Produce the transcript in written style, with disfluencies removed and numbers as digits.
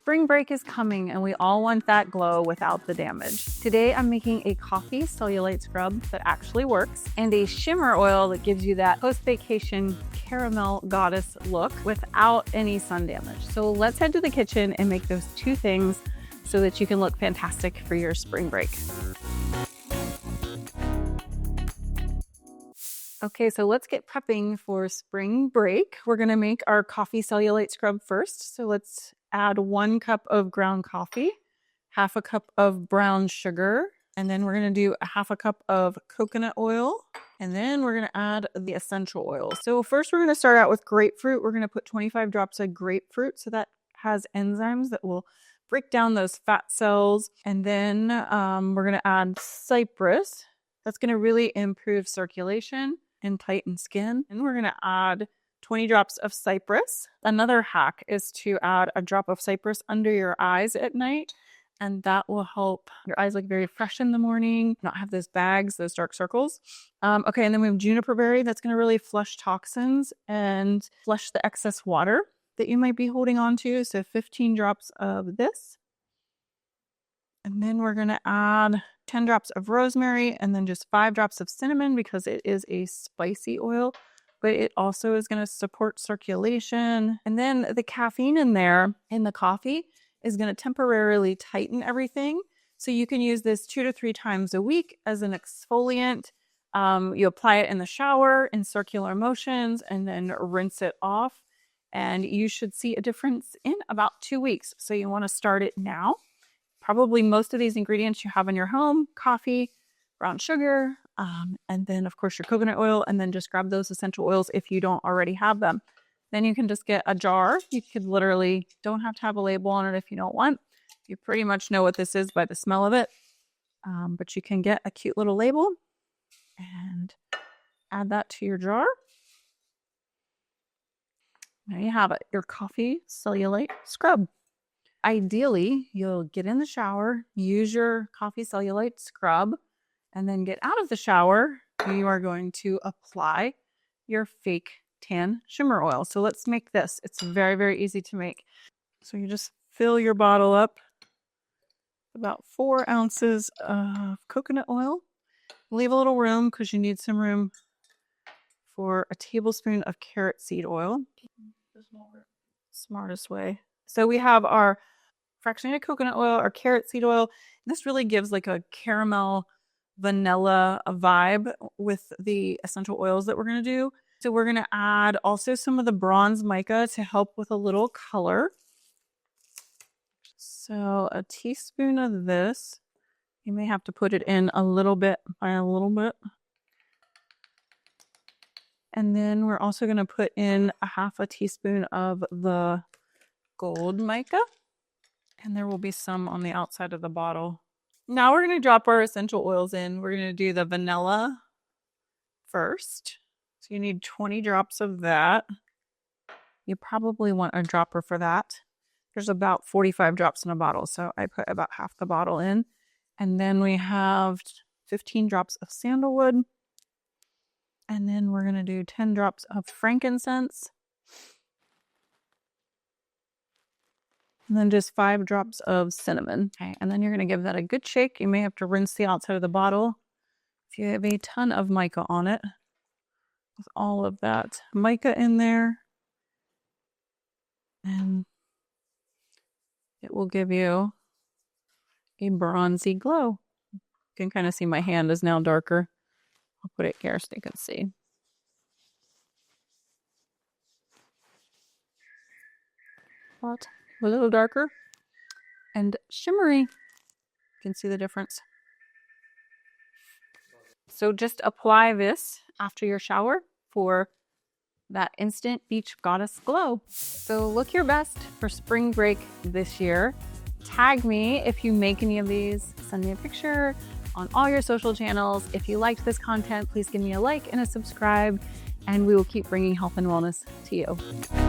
Spring break is coming and we all want that glow without the damage. Today I'm making a coffee cellulite scrub that actually works and a shimmer oil that gives you that post-vacation caramel goddess look without any sun damage. So let's head to the kitchen and make those two things so that you can look fantastic for your spring break. Okay, so let's get prepping for spring break. We're gonna make our coffee cellulite scrub first. So let's add 1 cup of ground coffee, half a cup of brown sugar, and then we're gonna do a half a cup of coconut oil, and then we're gonna add the essential oil. So first we're gonna start out with grapefruit. We're gonna put 25 drops of grapefruit, so that has enzymes that will break down those fat cells. And then we're gonna add Cypress. That's gonna really improve circulation and tighten skin. And we're gonna add 20 drops of Cypress. Another hack is to add a drop of Cypress under your eyes at night, and that will help your eyes look very fresh in the morning, not have those bags, those dark circles. Okay, and then we have Juniper Berry. That's gonna really flush toxins and flush the excess water that you might be holding on to. So 15 drops of this. And then we're gonna add 10 drops of rosemary and then just 5 drops of cinnamon because it is a spicy oil, but it also is going to support circulation. And then the caffeine in there in the coffee is going to temporarily tighten everything. So you can use this 2 to 3 times a week as an exfoliant. You apply it in the shower in circular motions and then rinse it off. And you should see a difference in about 2 weeks. So you want to start it now. Probably most of these ingredients you have in your home: coffee, brown sugar, and then of course your coconut oil, and then just grab those essential oils if you don't already have them. Then you can just get a jar. You could literally, don't have to have a label on it if you don't want. You pretty much know what this is by the smell of it. But you can get a cute little label and add that to your jar. There you have it, your coffee cellulite scrub. Ideally, you'll get in the shower, use your coffee cellulite scrub, and then get out of the shower. You are going to apply your fake tan shimmer oil. So let's make this. It's very, very easy to make. So you just fill your bottle up, about 4 ounces of coconut oil. Leave a little room because you need some room for a tablespoon of carrot seed oil. Smartest way. So we have our fractionated coconut oil, our carrot seed oil. This really gives like a caramel vanilla vibe with the essential oils that we're going to do. So we're going to add also some of the bronze mica to help with a little color. So a teaspoon of this. You may have to put it in a little bit by a little bit. And then we're also going to put in a half a teaspoon of the gold mica, and there will be some on the outside of the bottle. Now we're going to drop our essential oils in. We're going to do the vanilla first. So you need 20 drops of that. You probably want a dropper for that. There's about 45 drops in a bottle, so I put about half the bottle in. And then we have 15 drops of sandalwood. And then we're going to do 10 drops of frankincense. And then just 5 drops of cinnamon. Okay, and then you're going to give that a good shake. You may have to rinse the outside of the bottle if you have a ton of mica on it. With all of that mica in there. And it will give you a bronzy glow. You can kind of see my hand is now darker. I'll put it here so you can see. But a little darker and shimmery. You can see the difference. So just apply this after your shower for that instant beach goddess glow. So look your best for spring break this year. Tag me if you make any of these. Send me a picture on all your social channels. If you liked this content, please give me a like and a subscribe, and we will keep bringing health and wellness to you.